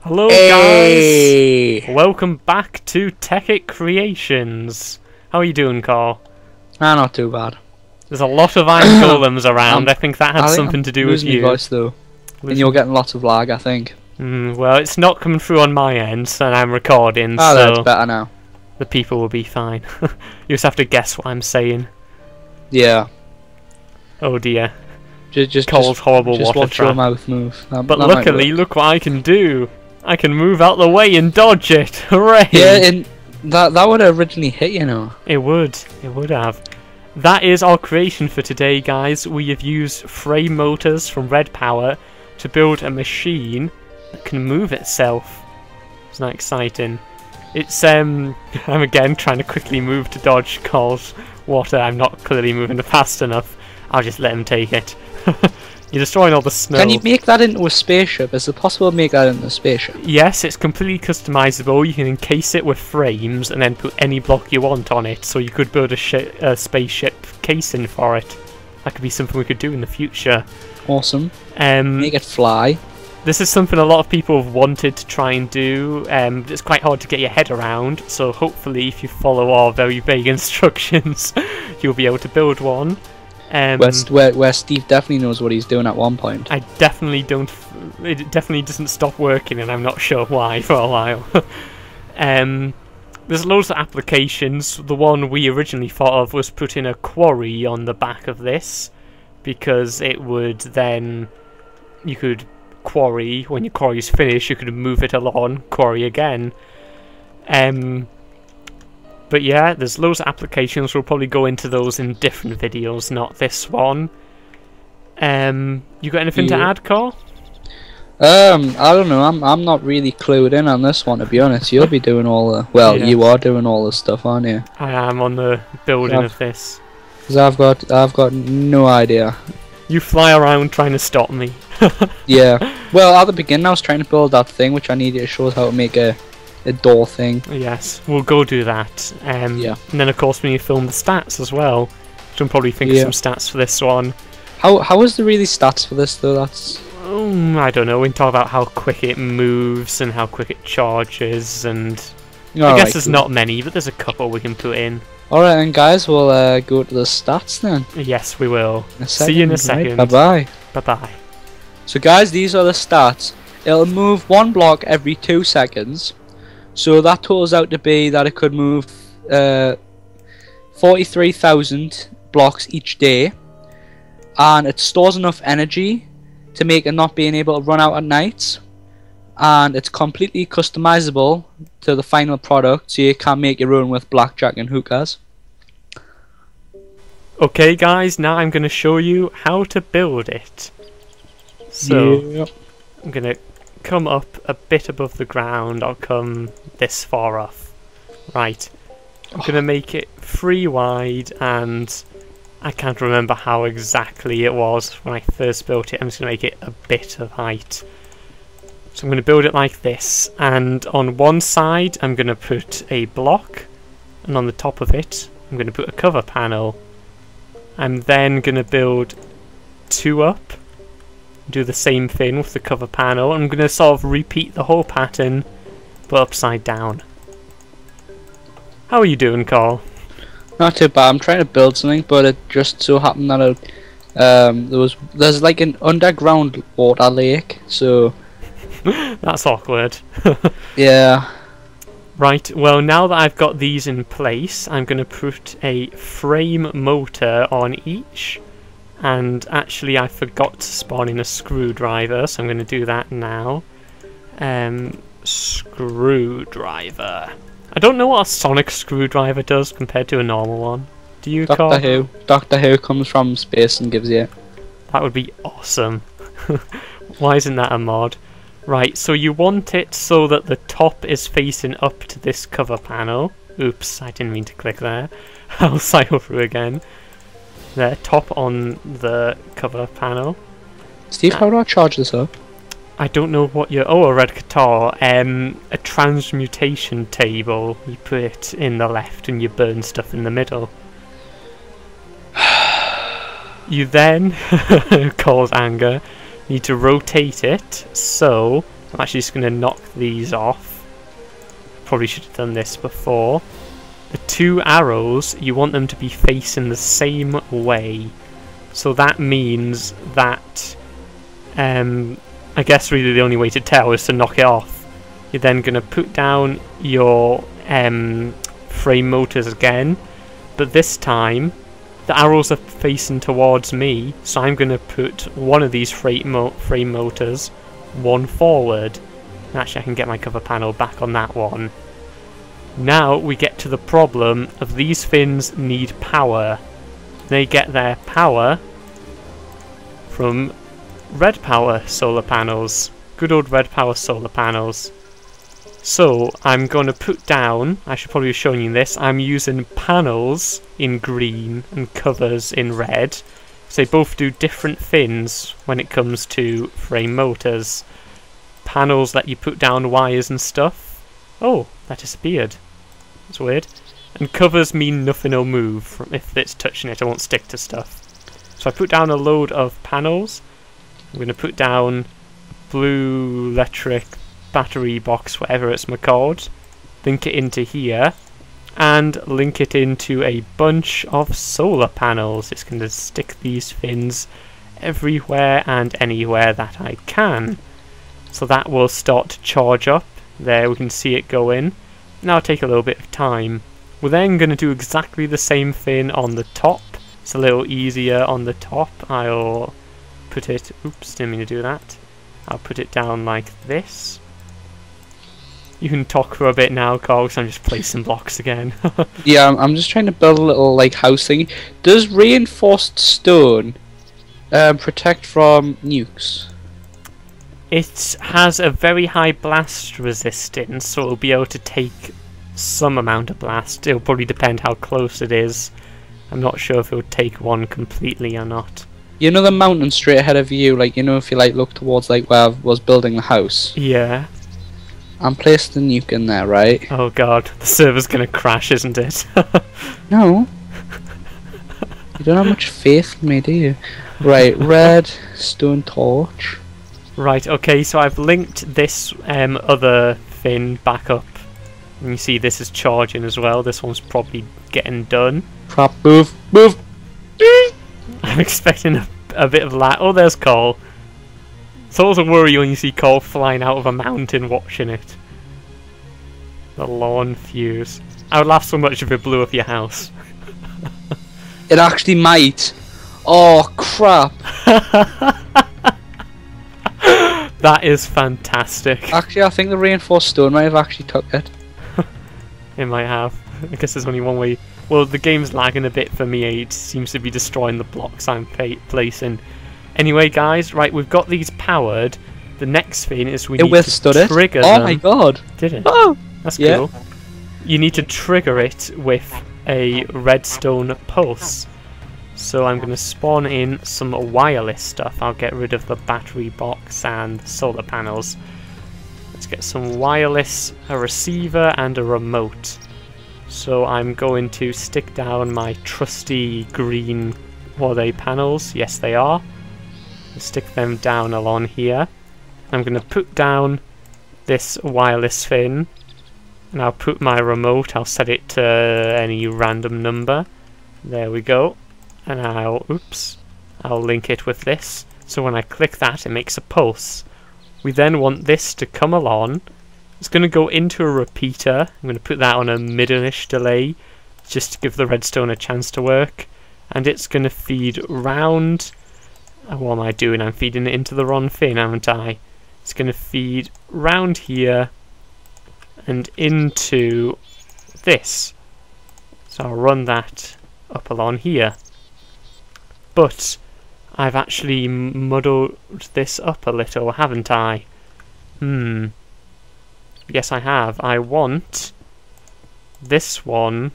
Hello Hey! guys! Welcome back to Tekkit Creations. How are you doing, Carl? Not too bad. There's a lot of iron golems around. I think that had something to do with you. you. Voice, though. And you're getting lots of lag, I think. Well, it's not coming through on my end, and I'm recording, Oh, so that's better now. the people will be fine. You just have to guess what I'm saying. Yeah. Oh dear. Just Cold, horrible just water watch trap. your mouth move. But luckily, look what I can do. I can move out the way and dodge it. Hooray! Yeah, and that would have originally hit, you know. It would have. That is our creation for today, guys. We have used frame motors from Red Power to build a machine that can move itself. Isn't that exciting? It's I'm again trying to quickly move to dodge Carl's water. I'm not clearly moving fast enough. I'll just let him take it. You're destroying all the snow. Can you make that into a spaceship? Is it possible to make that into a spaceship? Yes, it's completely customizable. You can encase it with frames and then put any block you want on it. So you could build a spaceship casing for it. That could be something we could do in the future. Awesome. Make it fly. This is something a lot of people have wanted to try and do. It's quite hard to get your head around. So hopefully, if you follow our very vague instructions, you'll be able to build one. Where Steve definitely knows what he's doing at one point. I definitely don't. It definitely doesn't stop working, and I'm not sure why for a while. There's loads of applications. The one we originally thought of was putting a quarry on the back of this, because it would then you could quarry when your quarry is finished. You could move it along, quarry again. But yeah, there's loads of applications. We'll probably go into those in different videos, not this one. You got anything to add, Carl? I don't know. I'm not really clued in on this one, to be honest. You'll be doing all the Yeah. You are doing all the stuff, aren't you? I am on the building of this. Because I've got no idea. You fly around trying to stop me. Yeah. Well, at the beginning I was trying to build that thing which I needed to show us how to make a door thing. Yes, we'll go do that. Yeah. And then of course when you film the stats as well, you can probably think of some stats for this one. How is the really stats for this though? That's I don't know. We can talk about how quick it moves and how quick it charges, and I guess there's not many, but there's a couple we can put in. Alright then guys, we'll go to the stats then. Yes, we will. See you in a second. Bye bye. Bye bye. So guys, these are the stats. It'll move one block every 2 seconds. So that totals out to be that it could move 43,000 blocks each day, and it stores enough energy to make it not being able to run out at night, and it's completely customizable to the final product, so you can make your own with blackjack and hookahs. Okay guys, now I'm going to show you how to build it. So, I'm going to come up a bit above the ground. I'll come this far off. Right. I'm going to make it 3 wide, and I can't remember how exactly it was when I first built it. I'm just going to make it a bit of height. So I'm going to build it like this, and on one side I'm going to put a block, and on the top of it I'm going to put a cover panel. I'm then going to build 2 up, do the same thing with the cover panel. I'm going to sort of repeat the whole pattern, but upside down. How are you doing, Carl? Not too bad. I'm trying to build something, but it just so happened that there's like an underground water lake, so that's awkward. yeah. Right, well now that I've got these in place, I'm going to put a frame motor on each. And actually I forgot to spawn in a screwdriver, so I'm going to do that now. Screwdriver. I don't know what a sonic screwdriver does compared to a normal one. Do you, Carl? Doctor Who comes from space and gives you it. That would be awesome. Why isn't that a mod? Right, so you want it so that the top is facing up to this cover panel. Oops, I didn't mean to click there. I'll cycle through again. There, top on the cover panel. Steve, how do I charge this up? I don't know what you're... Oh, a red guitar. A transmutation table. You put it in the left and you burn stuff in the middle. You then, cause anger, need to rotate it so I'm actually just going to knock these off. Probably should have done this before. The 2 arrows, you want them to be facing the same way. So that means that, I guess really the only way to tell is to knock it off. You're then going to put down your frame motors again, but this time the arrows are facing towards me, so I'm going to put one of these frame motors one forward. Actually, I can get my cover panel back on that one. Now we get to the problem of these fins need power. They get their power from red power solar panels. Good old red power solar panels. So I'm going to put down, I should probably have shown you this, I'm using panels in green and covers in red. So they both do different fins when it comes to frame motors. Panels let you put down wires and stuff. Oh, that disappeared. That's weird. And covers mean nothing will move. If it's touching it, it won't stick to stuff. So I put down a load of panels. I'm going to put down blue electric battery box, whatever it's called. Link it into here. And link it into a bunch of solar panels. It's going to stick these fins everywhere and anywhere that I can. So that will start to charge up. There, we can see it go in. Now it'll take a little bit of time. We're then going to do exactly the same thing on the top. It's a little easier on the top. I'll put it... Oops, didn't mean to do that. I'll put it down like this. You can talk for a bit now, Carl, because I'm just placing blocks again. Yeah, I'm just trying to build a little like house thing. Does reinforced stone protect from nukes? It has a very high blast resistance, so it'll be able to take some amount of blast. It'll probably depend how close it is. I'm not sure if it'll take one completely or not. You know the mountain straight ahead of you, like, you know, if you like look towards like where I was building the house? Yeah. I'm placed the nuke in there, right? Oh god, the server's gonna crash, isn't it? No. You don't have much faith in me, do you? Right, red stone torch. Right, okay, so I've linked this other fin back up. And you see this is charging as well. This one's probably getting done. Crap, move, move! I'm expecting a bit of lag. Oh, there's Cole. It's always a worry when you see Cole flying out of a mountain watching it. The lawn fuse. I would laugh so much if it blew up your house. It actually might. Oh, crap. That is fantastic. Actually, I think the reinforced stone might have actually took it. It might have. I guess there's only one way. Well, the game's lagging a bit for me. It seems to be destroying the blocks I'm placing. Anyway, guys, right, we've got these powered. The next thing is we need to trigger them. Oh my god. Did it? Oh! That's cool. You need to trigger it with a redstone pulse. So I'm going to spawn in some wireless stuff. I'll get rid of the battery box and the solar panels. Let's get some wireless, a receiver and a remote. So I'm going to stick down my trusty green, what are they, panels? Yes, they are. Stick them down along here. I'm going to put down this wireless fin. And I'll put my remote, I'll set it to any random number. There we go. And I'll link it with this. So when I click that, it makes a pulse. We then want this to come along. It's going to go into a repeater. I'm going to put that on a middle-ish delay, just to give the redstone a chance to work. And it's going to feed round... what am I doing? I'm feeding it into the wrong fin, haven't I? It's going to feed round here and into this. So I'll run that up along here. But I've actually muddled this up a little, haven't I? Yes, I have. I want this one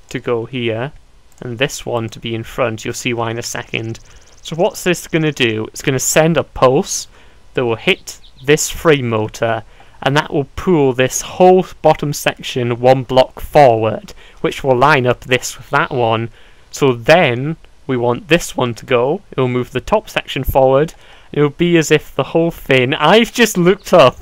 to go here and this one to be in front. You'll see why in a second. So what's this going to do? It's going to send a pulse that will hit this frame motor, and that will pull this whole bottom section one block forward, which will line up this with that one. So then we want this one to go. It will move the top section forward, It'll be as if the whole thing... I've just looked up.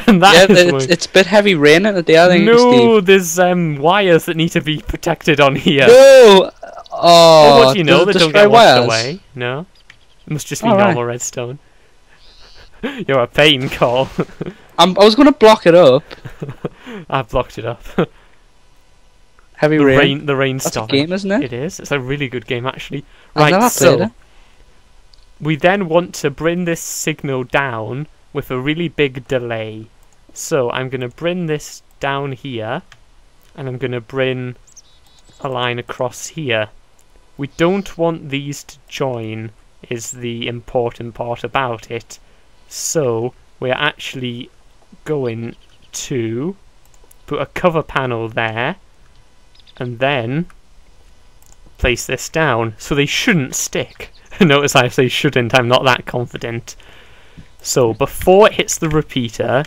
And that it's a bit heavy raining today, I think, no, Steve. there's wires that need to be protected on here. No! Oh, what do you know? They don't get washed away. No? It must just be normal redstone. You're a pain, Cole. I was going to block it up. I've blocked it up. Heavy rain. The rain That's stopping. a game, isn't it? It is. It's a really good game, actually. I've never played it. We then want to bring this signal down with a really big delay. So I'm going to bring this down here, and I'm going to bring a line across here. We don't want these to join, is the important part about it. So we're actually going to put a cover panel there, and then place this down, so they shouldn't stick. Notice I say shouldn't, I'm not that confident. So before it hits the repeater,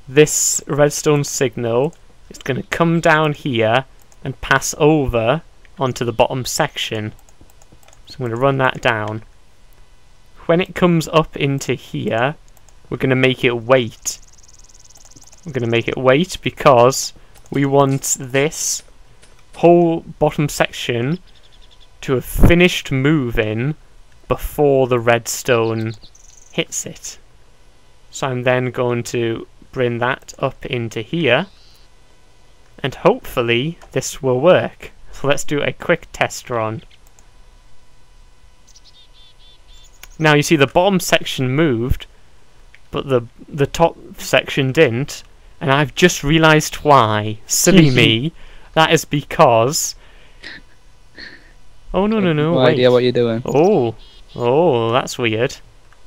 this redstone signal is going to come down here and pass over onto the bottom section. So I'm going to run that down. When it comes up into here, we're going to make it wait. We're going to make it wait because we want this whole bottom section to have finished moving before the redstone hits it. So I'm then going to bring that up into here, and hopefully this will work. So let's do a quick test run. Now you see the bottom section moved, but the top section didn't, and I've just realised why. Silly me. That is because... Oh, no, No wait. idea what you're doing. Oh, that's weird.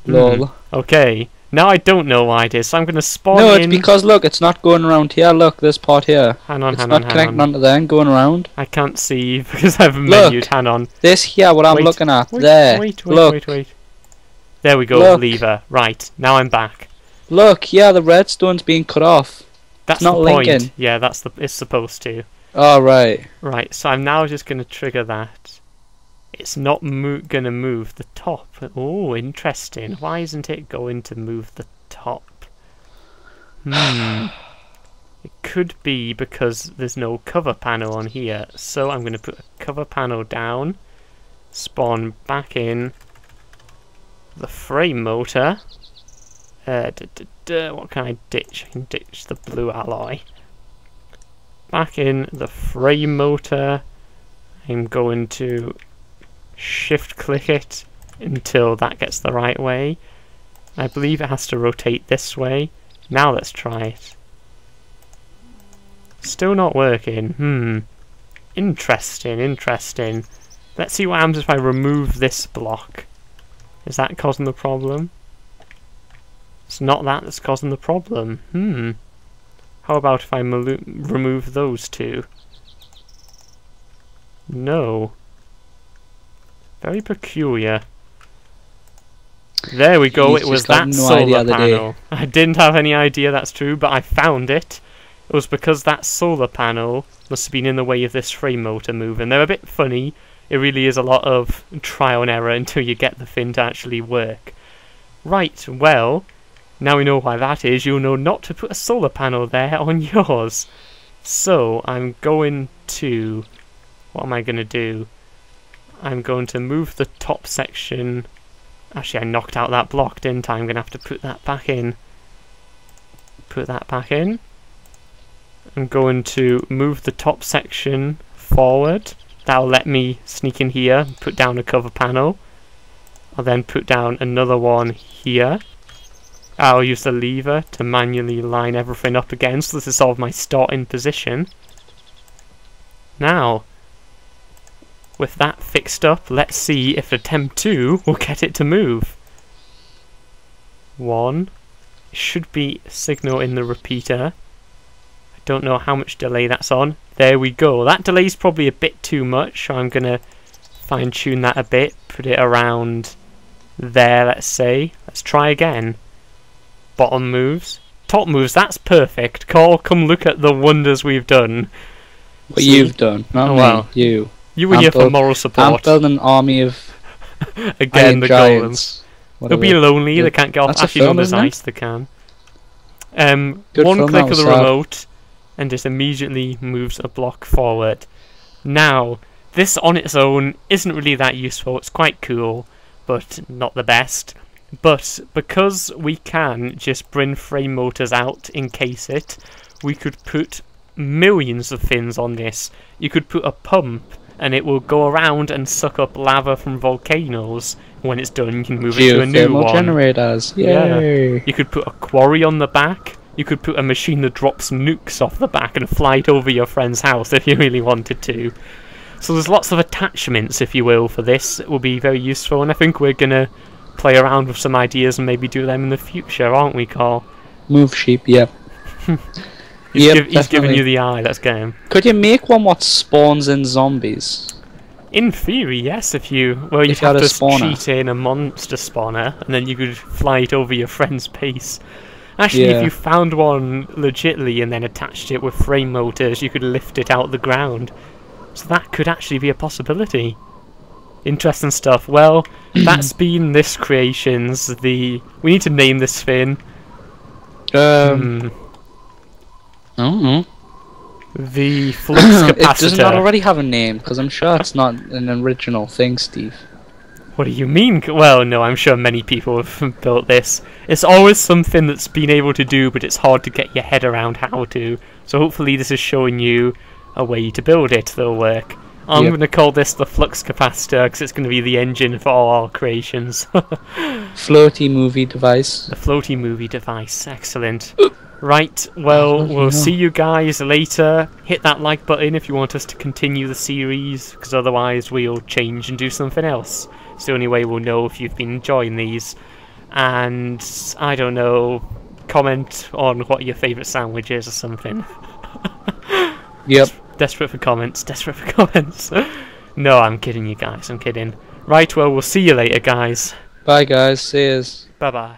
Lol. Okay, now I don't know why it is, so I'm going to spawn No, in... it's because, look, it's not going around here. Look, this part here. Hang on, it's not connecting onto there and going around. I can't see because I've menued. Hang on. This here, what I'm looking at. There. Wait. Look. There we go, Look. lever. Right, now I'm back. Look, yeah, the redstone's being cut off. That's not the point. linking. Yeah, it's supposed to. Oh, right. Right, so I'm now just going to trigger that. It's not going to move the top. Oh, interesting. Why isn't it going to move the top? It could be because there's no cover panel on here. So I'm going to put a cover panel down, spawn back in the frame motor. What can I ditch? I can ditch the blue alloy. Back in the frame motor. I'm going to shift click it until that gets the right way. I believe it has to rotate this way. Now let's try it. Still not working. Interesting. Let's see what happens if I remove this block. Is that causing the problem? It's not that that's causing the problem. How about if I remove those two? No. Very peculiar. There we go, it was that solar panel. I didn't have any idea that's true, but I found it. It was because that solar panel must have been in the way of this frame motor moving. They're a bit funny. It really is a lot of trial and error until you get the thing to actually work. Right, well, now we know why that is. You'll know not to put a solar panel there on yours. So, I'm going to... What am I going to do? I'm going to move the top section. Actually, I knocked out that block, didn't I? I'm going to have to put that back in. Put that back in. I'm going to move the top section forward. That'll let me sneak in here, put down a cover panel. I'll then put down another one here. I'll use the lever to manually line everything up again, so this is sort of my starting position. Now, with that fixed up, let's see if attempt 2 will get it to move. 1. It should be a signal in the repeater. I don't know how much delay that's on. There we go. That delay's probably a bit too much, so I'm going to fine tune that a bit. Put it around there, let's say. Let's try again. Bottom moves. Top moves, that's perfect. Cole, come look at the wonders we've done. What you've done, not me, you. You were here for moral support. I'm building an army of again, the giants. They'll be lonely. Good. They can't get off. That's a Actually, no, film, there's isn't it? ice. They can. Good One film, click that of the was sad. remote, and it immediately moves a block forward. Now, this on its own isn't really that useful. It's quite cool, but not the best. But because we can just bring frame motors out, encase it, we could put millions of fins on this. You could put a pump, and it will go around and suck up lava from volcanoes. When it's done, you can move it to a new Geothermal one. generators. Yay! You could put a quarry on the back. You could put a machine that drops nukes off the back and fly it over your friend's house if you really wanted to. So there's lots of attachments, if you will, for this. It will be very useful, and I think we're gonna play around with some ideas and maybe do them in the future, aren't we, Carl? Move sheep. Yep. He's giving you the eye. Let's get him. Could you make one what spawns in zombies? In theory, yes. If you have you had to a spawner. cheat in a monster spawner, and then you could fly it over your friend's base. Actually, if Yeah. you found one legitly and then attached it with frame motors, you could lift it out of the ground. So that could actually be a possibility. Interesting stuff. Well, that's been this creations. We need to name this fin. I don't know. The flux It does not capacitor. already have a name, because I'm sure it's not an original thing, Steve. What do you mean? Well, no, I'm sure many people have built this. It's always something that's been able to do, but it's hard to get your head around how to. So hopefully this is showing you a way to build it that'll work. I'm Yep. going to call this the flux capacitor because it's going to be the engine for all our creations. Floaty movie device. The floaty movie device. Excellent. Right, well, we'll no. see you guys later. Hit that like button if you want us to continue the series, because otherwise we'll change and do something else. It's the only way we'll know if you've been enjoying these. And, I don't know, comment on what your favourite sandwich is or something. Yep. Desperate for comments, desperate for comments. No, I'm kidding you guys, I'm kidding. Right, well, we'll see you later, guys. Bye guys. See yous. Bye-bye.